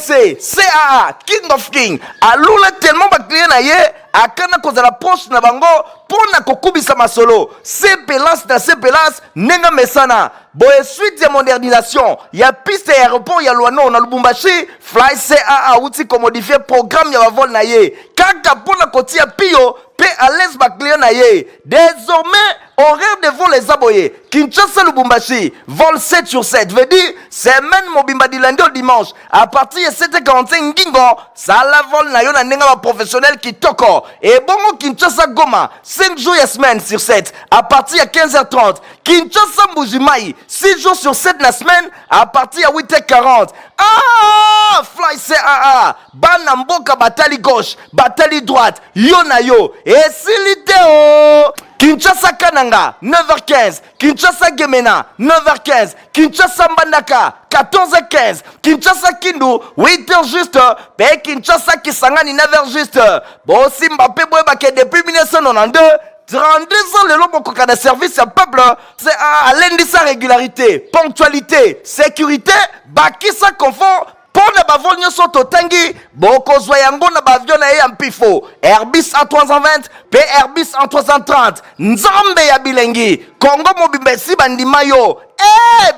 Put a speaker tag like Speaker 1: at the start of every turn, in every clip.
Speaker 1: RDC, CAA, King of King, alula tellement ba client na ye, akana kozala proche na bango, pona kokubisa masolo, CPLAS na CPLAS, nenga mesana, boye suite ya modernisation, ya piste ya aéroport ya Luano na Lubumbashi, Fly CAA outi ko modifier programme ya vol na ye, kaka pona kotia pio, pe à l'aise ba client na ye. Désormais, horaire de vol les aboyés. Kinshasa Lubumbashi, vol 7 sur 7. Veut dire, semaine mobimba du lundi au dimanche. À partir de 7h45, Gingo, ça la vol na yo na nenga professionnel qui toko. Et bongo Kinshasa Goma, 5 jours et semaine sur 7. À partir de 15h30. Kinshasa Mbujimai, 6 jours sur 7 la semaine. À partir de 8h40. Ah, Fly CAA, Banamboka Batali gauche, Batali droite, yo na yo. Et Siliteo. Kinshasa Kananga, 9h15. Kinshasa Gemena, 9h15. Kinshasa Mbandaka, 14h15. Kinshasa Kindu, 8h juste. Pe Kinshasa Kisangani, 9h juste. Bon, Mbappé Bouebake depuis 1992. 32 ans, le long de service à peuple, c'est à l'indice régularité, ponctualité, sécurité, bakisa confort. Pour ne pas voler sur Totangi, Boko Zoyango na bavion na ye Pifo, Airbus en 320, P Airbus en 330, Nzambe ya Bilengi, Congo Mobimesi Bandimayo,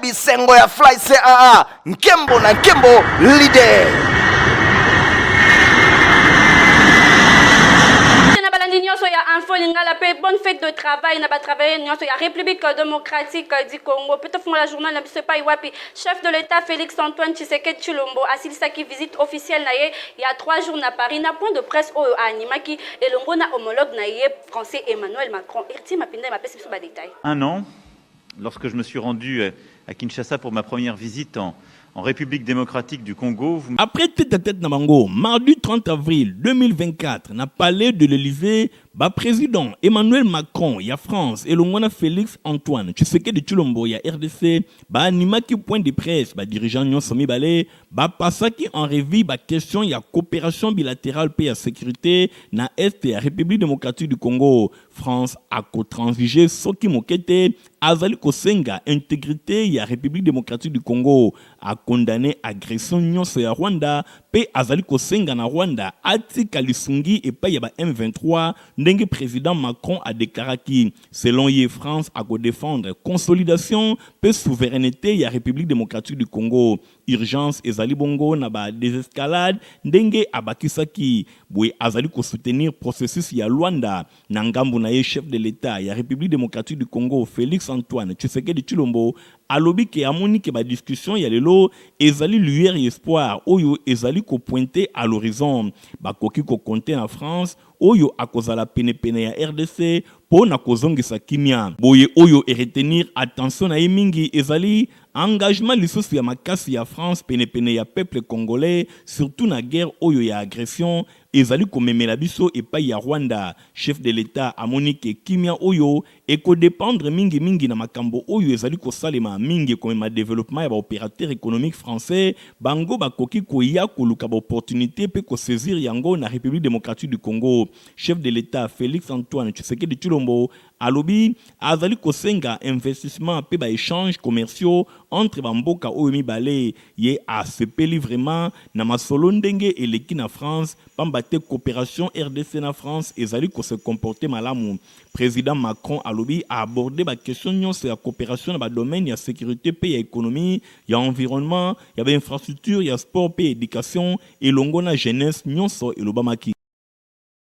Speaker 1: Bisengo ya Fly CAA, Nkembo na Nkembo, leader.
Speaker 2: Bonne fête de travail, n'a pas travaillé, il y a République démocratique du Congo. Peut-être font la journée, chef de l'État Félix Antoine Tshisekedi Tshilombo, assis qui visite officielle il y a 3 jours à Paris, n'a point de presse au Animaki et l'ongo na homologue français Emmanuel Macron.
Speaker 3: Un an, lorsque je me suis rendu à Kinshasa pour ma première visite en République démocratique du Congo.
Speaker 4: Après tête à tête Nabango, mardi 30 avril 2024, na palais de l'Élysée, président Emmanuel Macron, il y a France, et l'ongona Félix Antoine Tshisekedi Tshilombo, il y a RDC, animaki point de presse, dirigeant Nyon Somi Balé, passaki en revue, question, il y a coopération bilatérale, paix et sécurité, na Est et la République démocratique du Congo. France a co-transigé, Soki Mokete, Azali Kosenga, intégrité, il y a République démocratique du Congo, a condamné agression Nyon à Rwanda, paix Azali Kosenga na Rwanda, Ati Kalisungi et paix yaba M23, Ndenge président Macron a déclaré que, selon ye France, a défendre consolidation, paix souveraineté, il y a République démocratique du Congo, urgence et Zali Bongo, naba désescalade, Ndenge Abakisaki, boui Azali ko soutenir processus ya Luanda, Nangambu na ye chef de l'État, il y a République démocratique du Congo, Félix Antoine Tshisekedi Tshilombo, alobi ke amoni ke ba discussion ya lelo ezali lueur espoir oyo ezali ko pointer à l'horizon bakoki ko compter en France oyo akozala pene ya RDC po na kozongisa kimia boye oyo e retenir attention na mingi ezali engagement lisusu ya makasi ya France pene ya peuple congolais surtout na guerre oyo ya agression ezali komemela biso epai ya Rwanda chef de l'État amoni ke kimia oyo eko dépendre mingi na makambo oyo ezali ko salema mingi comme ma développement ya ba opérateur économique français bango bakoki koya koluka ba opportunité pe ko saisir yango na République démocratique du Congo chef de l'État Félix Antoine Tshisekedi Tshilombo alobi azali kosenga investissement pe ba échanges commerciaux entre bamboka oyo mibale ye asepeli vraiment na masolo ndenge eleki na France pambate coopération RDC na France ezali ko se comporter malamu président Macron alobi a abordé ba question nyonso ya coopération na ba domaine ya sécurité pe ya économie ya environnement ya ba infrastructure ya sport pe éducation et longona jeunesse nyonso elobamaki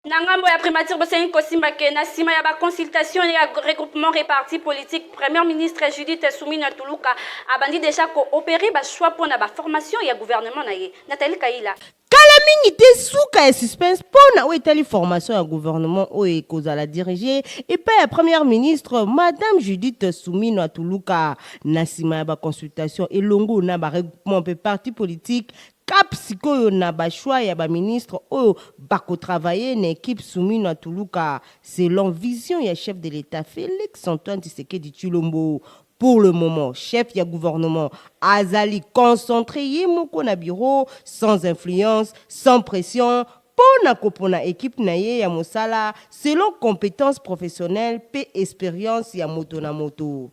Speaker 2: Nangambo ya primature Bosengi Kosimba na sima ya ba consultation et ya regroupement réparti politique Premier ministre Judith Soumina Tuluka abandi déjà ko opérer ba choix pour na ba formation ya gouvernement na ye Nathalie Kaila
Speaker 5: kala mingi te suka ya suspense pona o etali formation ya gouvernement o ekozala diriger et pa ya première ministre madame Judith Soumina Tuluka na sima ya ba consultation et longo na ba regroupement pe parti politique cap sikoyo na ba choix ya ba ministre oyo bako travailler na équipe Soumina Tuluka selon vision ya chef de l'État Félix Antoine Tshisekedi Tshilombo. Pour le moment, chef ya gouvernement azali concentré yemoko na bureau sans influence, sans pression pona kopona équipe na ye ya mosala selon compétences professionnelles pe expérience ya moto na moto.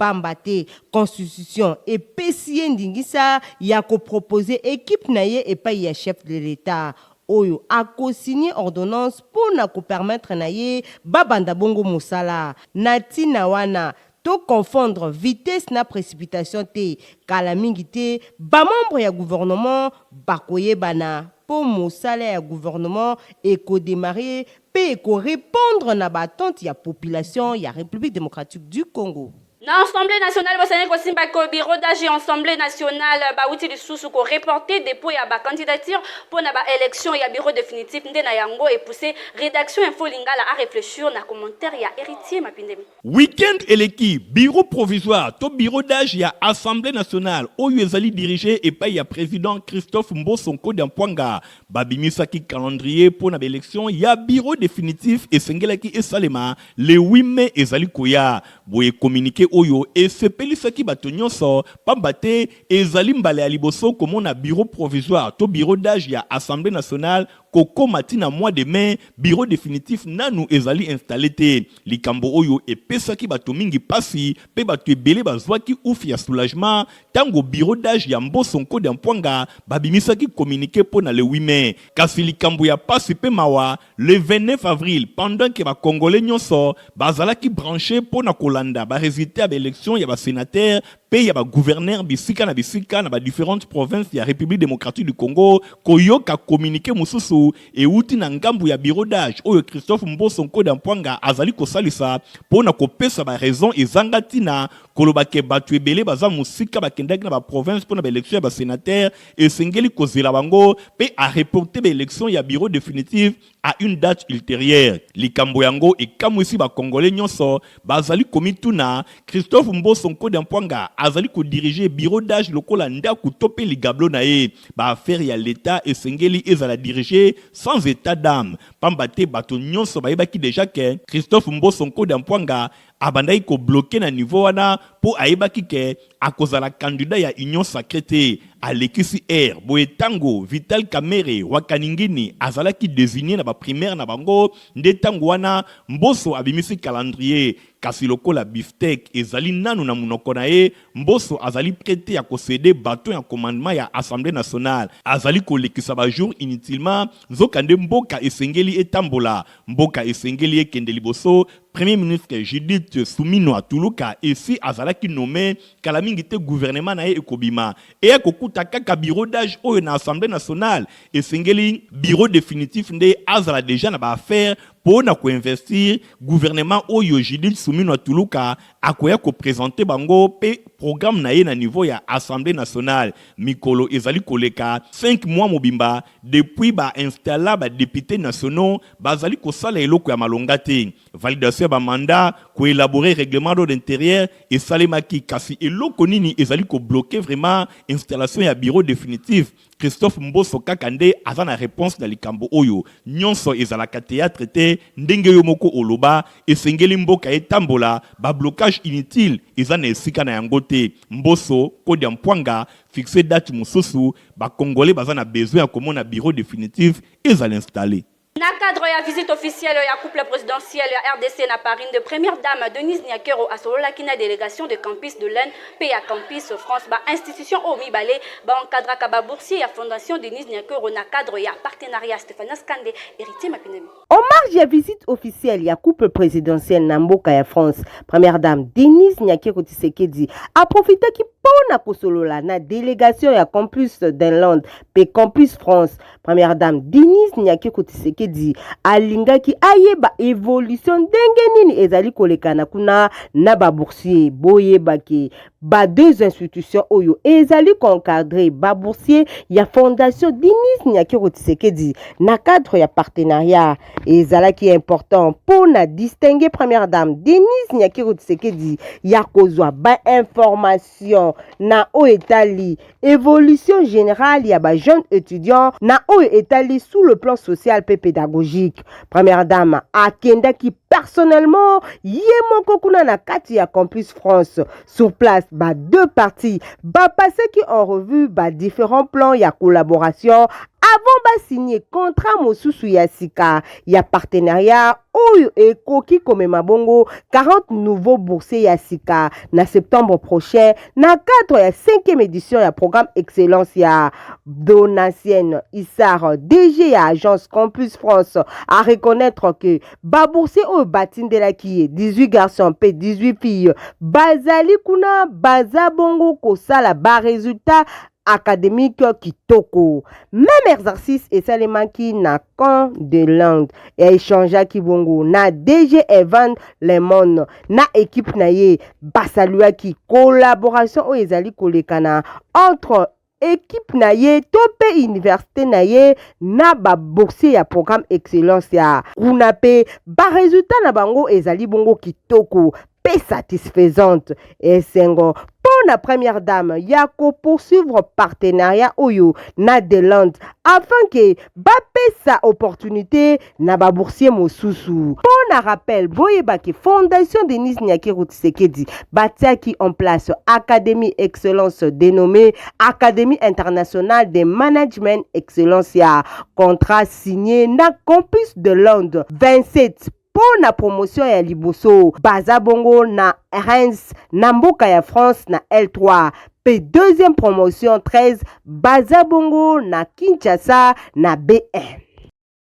Speaker 5: pambate constitution et pesie ndingisa ya ko proposer équipe naye et pas ya chef de l'état oyo a co-signé ordonnance pour na ko permettre naye babanda bongo musala natina wana to confondre vitesse na précipitation te kala mingi te ba membre ya gouvernement bakoye bana po musala ya gouvernement et ko démarrer pe ko répondre na batante ya population ya République démocratique du Congo.
Speaker 2: Na Assemblée nationale, Bosanie Kosimba ko bureau d'âge Assemblée nationale ba outil de sous ko reporter dépôt ya ba candidature pour na ba élection ya bureau définitif ndena yango et pousser rédaction info lingala à réfléchir na commentaire ya héritier mapindemi.
Speaker 4: Week-end eleki bureau provisoire to bureau d'âge ya Assemblée nationale oyo ezali dirigé et pa ya président Christophe Mbosonko d'Ampwanga babimisaki calendrier pour na ba élection ya bureau définitif et sengelaki esalema le 8 mai ezali koya boye communiquer oyo esepelisaki bato nyonso pambate ezali mbala ya liboso komona bureau provisoire to bureau d'âge ya Assemblée nationale koko matina mois de mai bureau définitif nanu ezali installé te likambo oyo epesaki bato mingi pasi pe bato ebele bazwaki ufi ya soulagement tango bureau d'âge ya Mbosonko d'Ampwanga babimisaki communiqué pona le 8 mai kasi likambo ya pasi pe mawa le 29 avril pendant que ba congolais nyonso bazalaki branché pona kolanda ba résultat ba élection ya ba sénateur pe ya ba gouverneur bisika na ba différentes provinces ya République démocratique du Congo koyoka communiqué mususu et outi na ngambu ya bureau d'âge oyo Christophe Mbosonko d'Ampwanga azali kosalisa pona kopesa ba raison ezanga tina kolobake batu ebele baza musika bakendaki na ba province pona ba élection ya ba sénateur et sengeli kozela bango pe a reporter ba élection ya bureau définitif à une date ultérieure. Likambo yango et kamwisi ba congolais nyonso bazali komituna Christophe Mbosonko d'Ampwanga azali ko diriger bureau d'âge lokola ndaku topé ligablo na ye ba affaire ya l'état et sengeli ezala diriger sans état d'âme pambate bato nyonso bayebaki déjà que Christophe Mbosonko d'Ampwanga abandai ko bloquer na niveau wana po ayebaki ke akozala candidat ya union sacrée à l'Ekisi R boye tango Vital Kamerhe wakaningini azalaki désigné na ba primaire na bango nde tango wana Mboso abimisi calendrier kasi lokola Biftek ezali nanu na munoko na ye Mboso azali prêté à concéder bateau ya commandement ya Assemblée nationale azali kolekisa ba jour inutilement nzokande mboka esengeli etambola mboka esengeli ekende liboso Premier ministre Judith Suminwa Tuluka esi azalaki nommé kalamingi te gouvernement na ye ekobima et akokuta kaka bureau d'âge oyo na Assemblée nationale esengeli bureau définitif nde azala déjà na ba affaire pour na ko investir gouvernement oyo Judith Suminwa Tuluka akoya ko présenter bango pe programme na ye na niveau ya Assemblée nationale mikolo ezali koleka 5 mois mobimba depuis ba installa ba députés nationaux bazali ko sala eloko ya malonga te validation ba mandat ko élaborer règlement d'ordre intérieur et salemaki kasi eloko nini ezali ko bloquer vraiment installation ya bureau définitif Christophe Mboso kakande azana réponse na likambo oyo nyonso ezalaka théâtre te ndenge yo moko oloba esengeli mboka etambola ba blocage inutile ezana esika na yango te Mboso kodi Mpwanga fixé date mususu ba congolais bazana besoin ya komona bureau définitif ezala installé.
Speaker 2: Na cadre ya visite officielle ya couple présidentiel ya RDC na Paris de première dame Denise Nyakero a sololaki na délégation de campus de l'Aisne pe ya campus France ba institution o mibale ba encadra ka ba boursier ya fondation Denise Nyakero na cadre ya partenariat Stéphane Skande héritier mapinemi.
Speaker 5: En marge ya visite officielle ya couple présidentiel na mboka ya France, première dame Denise Nyakero Tshisekedi a profité ki pona kosolola na délégation ya campus d'Inland pe campus France. Première dame Denise Nyakero Tshisekedi alingaki ayeba évolution ndenge nini ezali kolekana kuna na ba boursier boyebaki ba deux institutions oyo ezali encadré ba boursier ya fondation Denise Nyakero Tshisekedi na cadre ya partenariat ezalaki important pour na distinguer première dame Denise Nyakero Tshisekedi ya kozwa ba information na o etali évolution générale ya ba jeunes étudiants na o etali sous le plan social et pédagogique. Première dame akendaki personnellement yemoko kuna na kati ya campus France sur place ba deux parties ba passé qui en revue ba différents plans ya collaboration avant de signer contrat mosusu ya sika ya partenariat oyo ekoki komema bongo 40 nouveaux boursiers ya sika na septembre prochain na cadre ya 5e édition ya programme excellence ya Donatienne Issar DG ya agence Campus France à reconnaître que ba boursier oyo batindelaki 18 garçons pe 18 filles bazali kuna baza bongo kosala ba résultat académique kitoko. Même exercice esalemaki na camp de langue et échangea ki bongo na DG Evan Lemon na équipe na ye basaluaki collaboration o ezali kolekana entre équipe na ye tope université na ye na ba boursier ya programme excellence ya kuna pe ba résultat na bango ezali bongo kitoko pe satisfaisante esengo pour la première dame ya ko poursuivre partenariat oyo na Delande afin que ba pesa opportunité na ba boursier mosusu. Pour la rappel boyeba ki fondation Denis Nyakeru Tshisekedi batiaki en place académie excellence dénommée Académie internationale de management excellence ya contrat signé na campus de Londres 27 pour la promotion ya liboso baza bongo na Reims na mboka ya France na L3 pe deuxième promotion 13 baza bongo na Kinshasa na B1.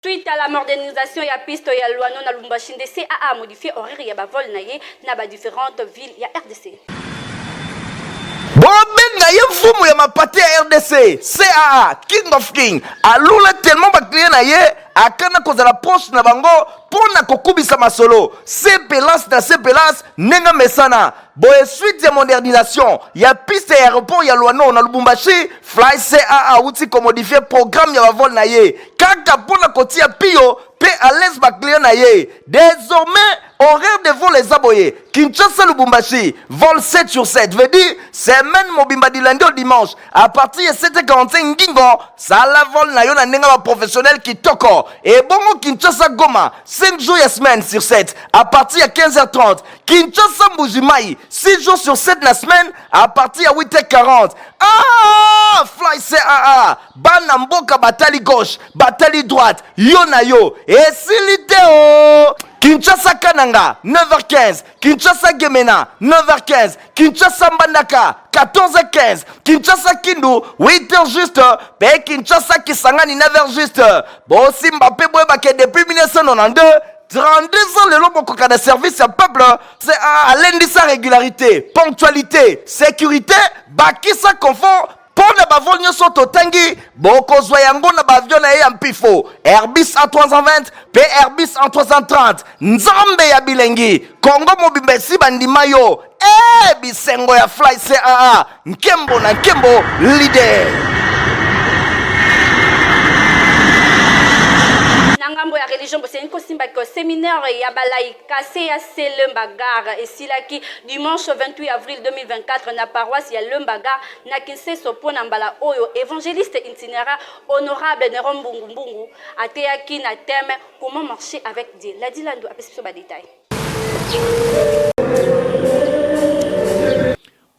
Speaker 2: Suite à la modernisation ya piste ya Luano na Lubumbashi ndese a modifié horaire ya ba vol na ye na ba différentes villes ya RDC.
Speaker 1: Bobenga ye fumu ya mapate ya RDC CAA King of King alula tellement ba client na ye akana kozala poste na bango pona kokubisa masolo CPLAS na CPLAS nenga mesana boye suite ya modernisation ya piste ya aéroport ya Luano na Lubumbashi Fly CAA uti ko modifier programme ya vol na ye kaka pona kotia pio pe à l'aise ba client na ye désormais horaire de vol les aboyés Kinshasa Lubumbashi vol 7 sur 7 veut dire semaine mobimba du lundi au dimanche à partir de 7h45 ngingo ça la vol na yo na nenga ba professionnel qui toko et bongo Kinshasa Goma 5 jours ya semaine sur 7 à partir de 15h30 Kinshasa Mbujimai 6 jours sur 7 la semaine à partir de 8h40 ah Fly CAA bana mboka batali gauche batali droite yo na yo et silite oh Kinshasa Kananga 9h15 Kinshasa Gemena 9h15 Kinshasa Mbandaka 14h15 Kinshasa Kindu 8h juste pe Kinshasa Kisangani 9h juste Bossi Mbappé Boebake depuis 1992 32 ans le long de service à peuple c'est à lundi sa régularité ponctualité sécurité bakisa confort pour ne pas venir sur Totangi, Boko Zoyango na bavion na ye Ampifo, Airbus A320, P Airbus A330, Nzambe ya Bilengi, Congo Mobimesi Bandimayo, Bisengo ya Fly CAA, Nkembo na Nkembo, leader.
Speaker 2: Ngambo ya religion boseni kosimba ko séminaire ya balaika CAC Lembagar et silaki dimanche 28 avril 2024 na paroisse ya Lembagar na Kinseso pona mbala oyo évangéliste itinéraire honorable Neron Mbungu ateyaki na thème comment marcher avec Dieu. La dilando apesi ba détail.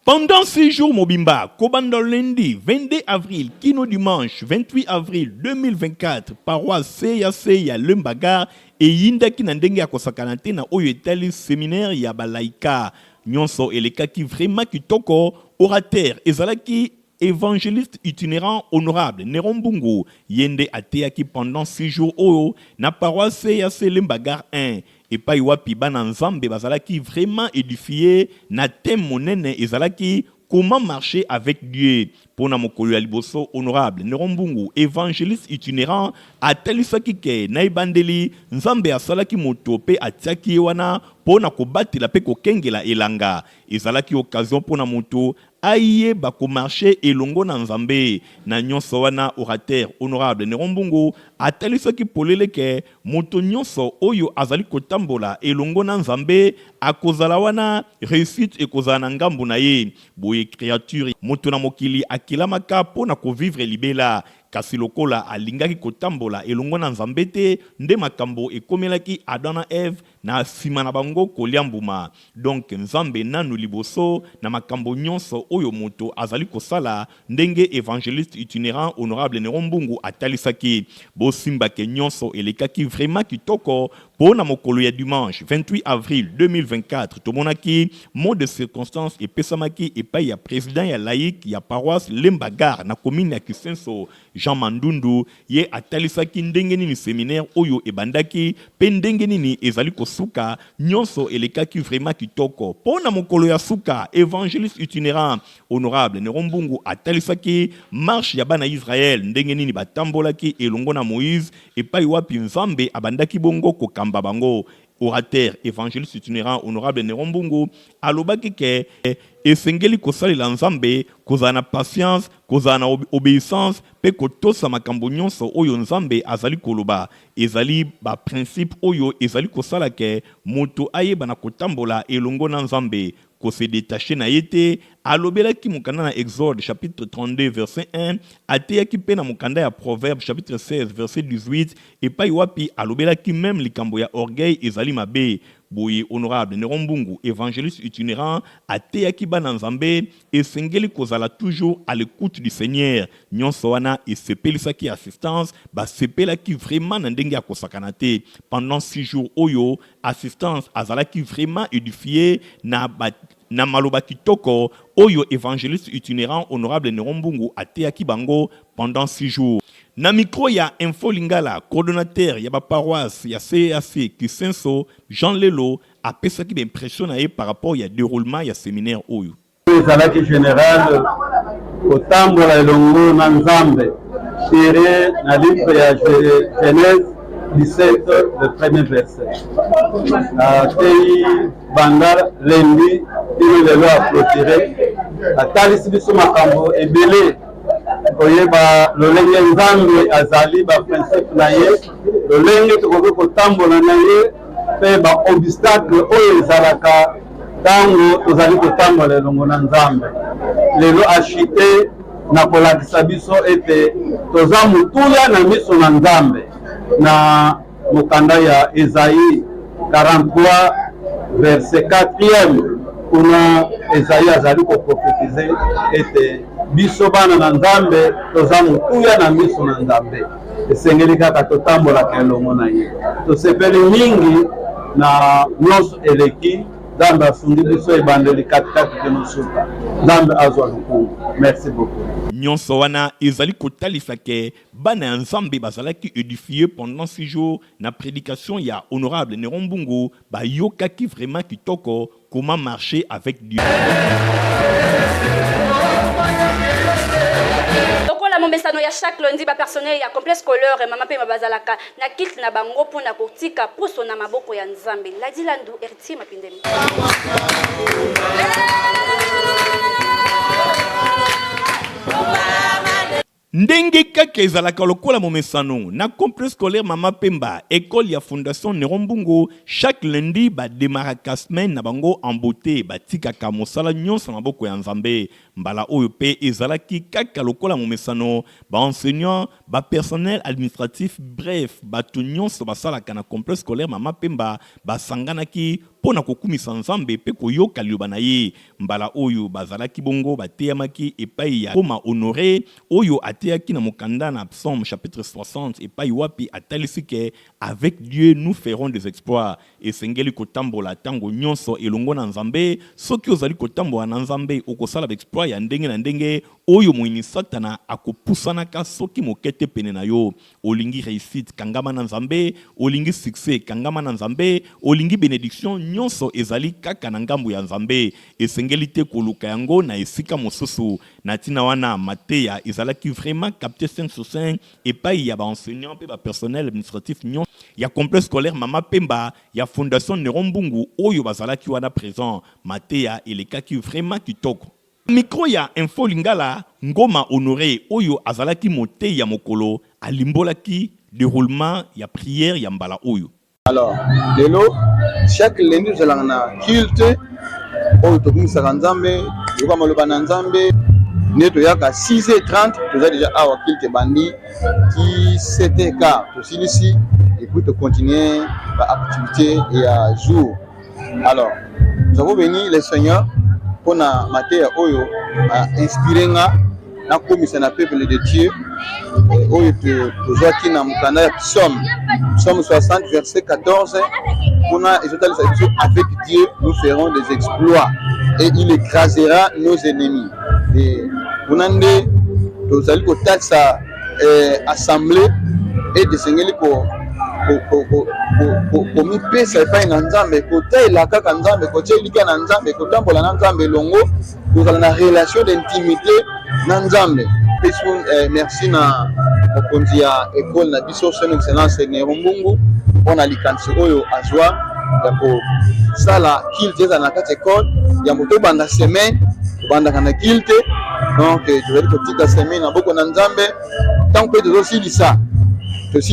Speaker 4: Pendant 6 jours, Mobimba, Kobando lundi 22 avril, Kino dimanche 28 avril 2024, paroisse CAC ya Lembagar et Yindaki Nandenge ya Kosakanante na Oyo Etali séminaire ya Balaika. Nyonso Elekaki vraiment kitoko, orateur, ezalaki évangéliste itinérant honorable Neron Mbungu Yende Ateaki pendant 6 jours Oyo na paroisse CAC Lembagar 1. Et pas wapi bana nzambe bazalaki vraiment édifié na thème monene ezalaki comment marcher avec Dieu pour na mokolo ya liboso honorable Neron Mbungu évangéliste itinérant atalisaki ke na ibandeli nzambe asalaki moto pe atiaki wana pona kobatela pe kokengela elanga ezalaki occasion pona moto aye bako marcher elongo na nzambe na nyonso wana orateur honorable Neron Mbungu atalisaki polele ke moto nyonso oyo azali kotambola elongo na nzambe akozala wana réussite ekozala na ngambo na ye boye créature moto na mokili akilamaka pona ko vivre libela kasi lokola alingaki kotambola elongo na nzambe te nde makambo ekomelaki Adam na Eve na nsima na bango kolia mbuma. Donc nzambe nanu liboso na makambo nyonso oyo moto azali kosala ndenge évangéliste itinérant honorable Nerombungu atalisaki. Bosimbake nyonso elekaki vraiment kitoko po na mokolo ya dimanche 28 avril 2024 tomonaki mot de circonstance epesamaki epai ya président ya laïque ya paroisse Lembagar na commune ya Kisenso Jean Mandundu ye atalisaki ndenge nini séminaire oyo ebandaki pe ndenge nini ezali kosuka nyonso elekaki vraiment kitoko po na mokolo ya suka. Évangéliste itinérant honorable Nerombungu atalisaki marche ya bana Israël ndenge nini batambolaki elongo na Moïse epai wapi nzambe abandaki bongo kokamba bango. Orateur évangéliste itinérant honorable Nerombungu alobaki ke esengeli kosalela nzambe kozala na patience kozala na obéissance pe kotosa makambo nyonso oyo nzambe azali koloba ezali ba principe oyo ezali kosala ke moto ayeba na kotambola elongo na nzambe ko se détacher na yete. Alobelaki mukanda na Exode chapitre 32 verset 1 ateyaki pe na mukanda ya Proverbe chapitre 16 verset 18 epai wapi alobelaki même likambo ya orgueil ezali mabe. Boye honorable Nerombungu évangéliste itinérant ateyaki bana nzambe esengeli kozala toujours à l'écoute du Seigneur. Nyonso wana esepelisaki assistance basepelaki vraiment na ndenge ya kosakana te. Pendant 6 jours oyo assistance azalaki vraiment édifié na maloba kitoko oyo évangéliste itinérant honorable Nerombungu ateyaki bango pendant 6 jours. Na micro ya Info Lingala, coordonnateur ya ba paroisse ya CAC Kisenso Jean Lelo apesaki d'impression na ye par rapport ya déroulement ya séminaire oyo.
Speaker 6: Ezalaki général kotambola elongo na nzambe tiré na livre ya Genèse 17 le premier verset. Tei banda lendi ino lelo aprotiré atalisi biso makambo ebele koyeba lolenge nzambe azali ba principe na ye lolenge tokoki kotambola na ye pe ba obstacle oyo ezalaka ntango tozali kotambola elongo na nzambe. Lelo achite na kolakisa biso ete toza motuya na miso na nzambe na mokanda ya Esaïe 43 verset 4e kuna Esaïe azali koprofetize ete biso bana na nzambe toza motuya na miso na nzambe esengeli kaka totambolaka elongo na ye tosepeli mingi na nyonso eleki nzambe asungi biso ebandeli katikati te mosuka nzambe azwa lukungu. Merci beaucoup.
Speaker 4: Nyonso wana ezali kotalisa ke bana ya nzambe bazalaki édifié pendant 6 jours na prédication ya honorable Nerombungu bayokaki vraiment kitoko comment marcher avec Dieu.
Speaker 2: lokola momesano ya chaque lundi ba personnel ya complexe scolaire et mama pe mabazalaka na kit na bango pona kotika poso na maboko ya nzambe Ladi Landu RT Mapindemi.
Speaker 4: Ndenge kaka ezalaka lokola momesano na complexe scolaire Mama Pemba école ya fondation Nerombungu chaque lundi ba démarraka semaine na bango en beauté batikaka mosala nyonso na maboko ya nzambe mbala oyo pe ezalaki kaka lokola momesano ba enseignant ba personnel administratif bref bato nyonso basalaka na complexe scolaire Mama Pemba basanganaki pona kokumisa nzambe pe koyoka liloba na ye mbala oyo bazalaki bongo bateyamaki epai ya Koma Honoré oyo ateyaki na mokanda na Psaume chapitre 60 epai wapi atalisi ke avec Dieu nous ferons des exploits esengeli kotambola tango nyonso elongo na nzambe soki ozali kotambola na nzambe okosala exploit ya ndenge na ndenge oyo moyini satana akopusanaka soki mokete pene na yo olingi réussite kangama na nzambe olingi succès kangama na nzambe olingi bénédiction nyonso ezali kaka na ngambu ya nzambe esengeli te koluka yango na esika mosusu na tina wana Mateya ezalaki vraiment capté 5 sur 5 epai ya ba enseignant pe ba personnel administratif nyonso ya complexe scolaire Mama Pemba ya fondation Nerombungu oyo bazalaki wana présent Mateya elekaki vraiment kitoko. Micro ya Info Lingala Ngoma Honoré oyo azalaki mote ya mokolo alimbolaki déroulement ya prière ya mbala oyo.
Speaker 7: Alors, lelo chaque lundi nous allons na culte oyo tokumisaka nzambe yoka maloba na nzambe Nous sommes à 6h30, nous avons déjà quelques bandits qui s'étaient car ici et puis de continuer l'activité et à jour. Alors, nous avons venu les seigneurs pour la matière Oyo à inspirer la commission de peuple de Dieu. Oyo pour jouer qui dans le Psaume 60 verset 14. Avec Dieu nous ferons des exploits et il écrasera nos ennemis. Et vous n'avez pas sa assemblée et de Seigneur pour mi pesa epai na Nzambe kotaelaka ka Nzambe kotielika na Nzambe kotambola na Nzambe longo kozala na relation d'intimité na Nzambe. Merci na mokonzi ya école na biso son excellence Nero Mbungu mpona likanisi oyo azwa ya kosala kilte eza na kati école ya moto banda semaine bandaka na kilte donc tozali kotika semaine na boko na Nzambe tant que tozosilisa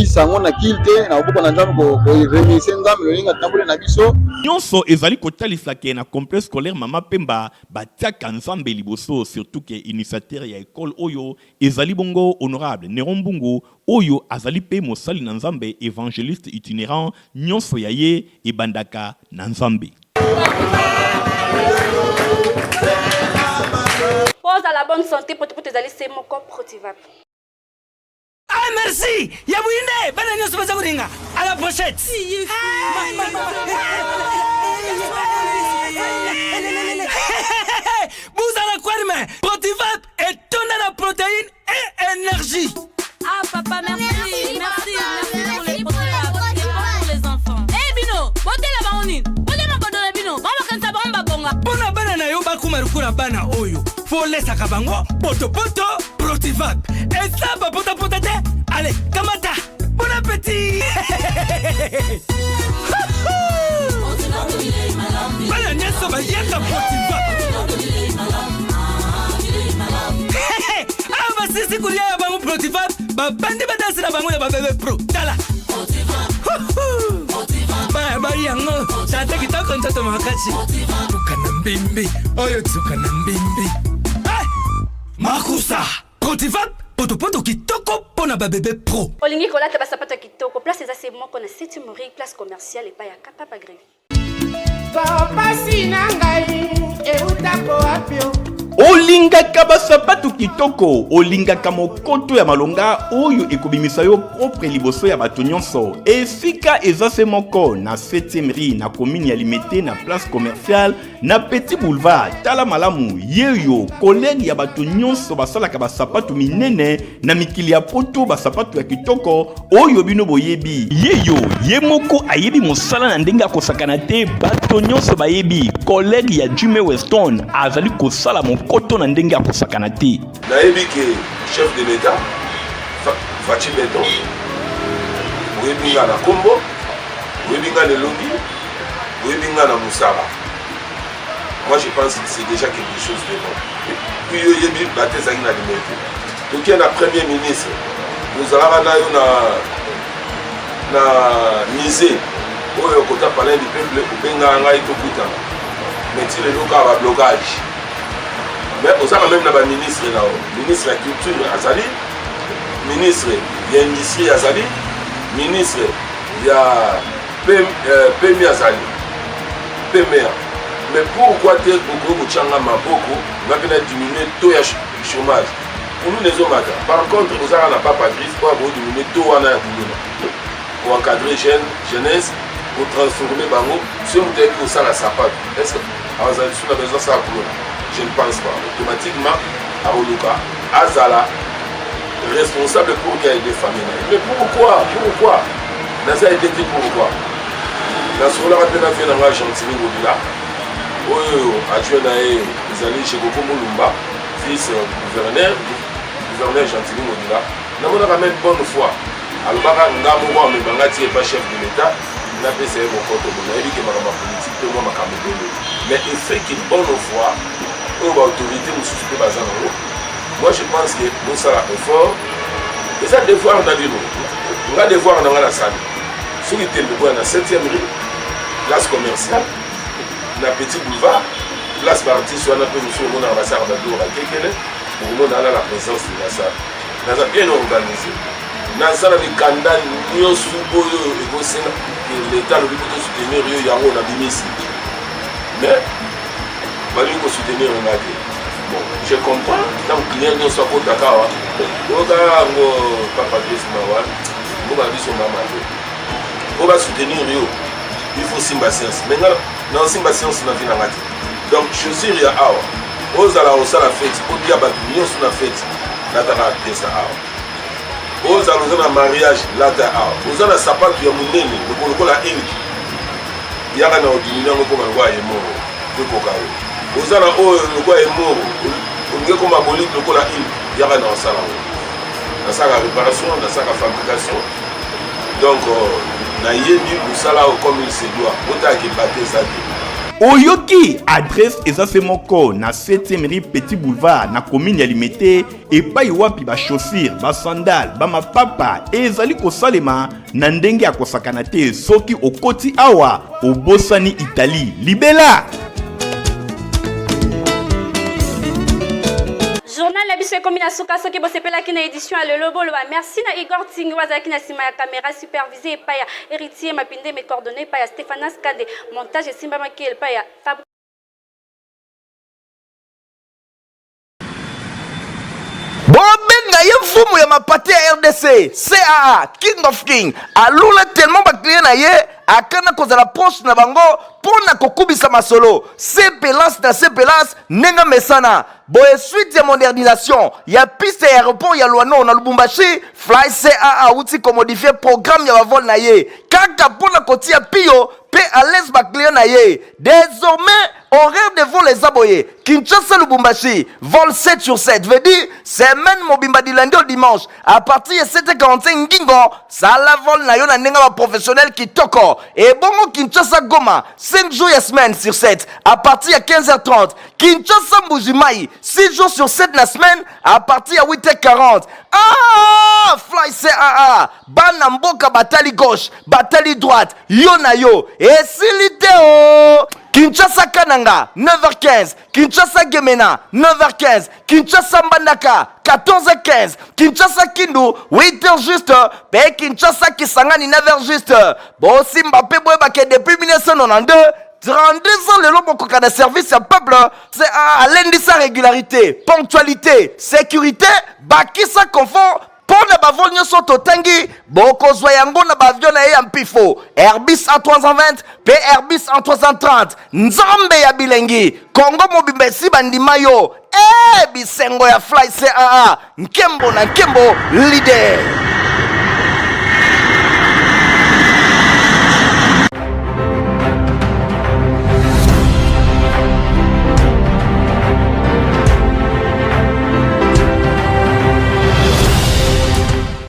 Speaker 7: sango na kilte na boko na Nzambe koremercier Nzambe lolinga tambole na biso
Speaker 4: nyonso ezali kotalisa ke na complexe scolaire Mama Pemba batiaka Nzambe liboso surtout ke initiateur ya école oyo ezali bongo honorable Nero Mbungu oyo azali pe mosali na Nzambe évangéliste itinérant nyonso ya ye ebandaka na Nzambe.
Speaker 2: Pose à la bonne santé pour tes alliés, c'est mon corps protivable.
Speaker 8: Ah merci! Yabouine! Bana nyoso baza kuringa! À la pochette! Bouzala Kwarme! Protivap et tonne la protéine et énergie!
Speaker 9: Ah papa, merci! Merci pour les protéines pour les enfants. Eh Bino! Bote la baonine! Bote ma kodole Bino! Mama kansa bamba bonga!
Speaker 8: Pona bana na yo bakumarukura bana oyo! Faut laisser kabango! Poto poto! Protivap! Et ça va pota pota te! Allez, kamata! Bon appétit! Bana nyeso ba yaka Protivap! Ah bah si kulia ya bango Protivap! Ba bandi ba dansi na bango ya ba bébé pro! Tala! Ba ba yango! Tata kitoko ntoto makachi! Tukana mbimbi! Oyo tukana mbimbi! Makusa! Protivap! Poto poto kitoko pona ba bébé pro!
Speaker 2: Olingi kolata ba sapato kitoko, place eza c'est moko na 7e rue, place commerciale et pa ya Papa Grave.
Speaker 10: Papa sinangai e utako apio.
Speaker 4: Olingaka basapatu kitoko, olingaka mokoto ya malonga oyo ekobimisa yo propre liboso ya bato nyonso. Esika eza se moko na 7e rue na commune ya Limete na place commerciale na Petit Boulevard. Tala malamu yeyo collègue ya bato nyonso basalaka basapatu minene na mikili ya poto basapatu ya kitoko oyo bino boyebi. Yeyo ye moko ayebi mosala na ndenge akosakana te bato nyonso bayebi. Collègue ya Jimmy Weston azali kosala koto na ndenge ya kosakana te.
Speaker 11: Nayebi ke chef de l'État Fachi Beton oyebi nga na Kombo oyebi nga na Elongi oyebi nga na Moussara. Moi je pense que c'est déjà quelque chose de bon. Puis oyebi batezaki na Limete toki na premier ministre ozalaka na yo na musée oyo kota palais du peuple obenga ngai tokutana mais ti lelo ka ba blocage. Mais on a même le ministre là, ministre de la culture Azali, ministre de l'industrie Azali, ministre de PMI Azali, PMR. Mais pourquoi tu es au Changa Maboko, on a diminué le taux de chômage? Pour nous les hommes, par contre, nous n'avons pas Patrice pour diminuer le taux pour encadrer jeunesse, pour transformer Bango, si on a dit que ça la sapate. Est-ce que on a besoin de ça pour nous? Je ne pense pas. Automatiquement, à Oluka, Azala, responsable pour qu'il y ait des familles. Mais pourquoi? Naza été dit pourquoi? Dans ce cas-là, on a fait dans la Gentini Mobila. Adjoint d'ailleurs, ils allaient chez Goko Moulumba, fils gouverneur Gentini Mobila. Nous avons même bonne foi. Alors, Ngamoua, mais Bangati n'est pas chef de l'État. Il a fait mon compte. Il a dit que ma politique, tout le monde m'a camé. Mais il fait qu'il bonne foi. Autorité nous suspect bazar. Moi je pense que nous ça la effort et ça devoir dans nous on va devoir dans la salle sur le téléphone na 7e rue place commerciale na Petit Boulevard place partie soit na peu monsieur mon ambassade d'Adora Kekele on a la présence de la salle. Nous avons bien organisé. Nous avons des candidats, nous avons l'État le but de soutenir Yango na Bimisi. Mais, il faut soutenir un avis. Bon, je comprends, tant que client ne soit pas d'accord, papa Grismawal, on va dire son maman. On va soutenir Rio. Il faut Simba Science. Maintenant, dans Simba Science, on a vu la matin. Donc, je suis Ria Awa. Aux ala la fête, au diable, nous sommes la fête. Là, tu as fait ça. Aux ala la mariage, là, tu as fait. Aux ala sapin qui a mon nez, le col à Eric. Il y a un ordinaire comme un roi et mort. Le coca. Aux ala le roi est mort. On comme un bolide, le col à Eric. Il y a un salon. Dans sa réparation, dans sa fabrication. Donc, na yebi musala comme il se doit. Autant qu'il batte ça.
Speaker 4: Oyoki, adresse ezase moko na 7e rue Petit Boulevard na commune ya Limete et pa wapi ba chaussure, ba sandal, ba mapapa ezali kosalema na ndenge ya kosakana te soki okoti awa obosani Italie. Libela.
Speaker 2: Journal la biso ekomi na suka soki bosepelaki na édition ya lelo boloba merci na Igor Tingi wazalaki na nsima ya caméra supervisée epai ya héritier mapinde mes coordonnées epai ya Stéphanas Kade montage esimbamaki epai ya Fab
Speaker 1: bobenga ye mfumu ya mapate ya RDC CAA King of King alula tellement bakliye na ye akana kozala poste na bango pona kokubisa masolo sepelas na sepelas nenga mesana boye suite ya modernisation ya piste ya aéroport ya Luano na Lubumbashi Fly CAA uti ko modifier programme ya bavol na ye kaka pona kotia pio pe à l'aise bakliye na ye désormais horaire de vol les aboyés Kinshasa Lubumbashi vol 7 sur 7 veut dire semaine mobimba du lundi au dimanche à partir de 7h45 ngingo ça la vol na yo na nenga ba professionnel qui toko et bongo Kinshasa Goma 5 jours et semaine sur 7 à partir de 15h30 Kinshasa Mbujimai 6 jours sur 7 la semaine à partir de 8h40 ah Fly CAA bana mboka batali gauche batali droite yo na yo et siliteo Kinshasa Kananga 9h15 Kinshasa Gemena 9h15 Kinshasa Mbandaka 14h15 Kinshasa Kindu 8h juste pe Kinshasa Kisangani 9h juste bon Simba pe boyebake depuis 1992 32 ans le lobo koka de service à peuple c'est à lundi sa régularité ponctualité sécurité bakisa confort pour na bavol nyoso totangi boko zwa yango na bavion na ya mpifo Airbus A320 pe Airbus A330 nzambe ya bilengi Kongo mobimba si bandima yo bisengo ya Fly CAA nkembo na nkembo leader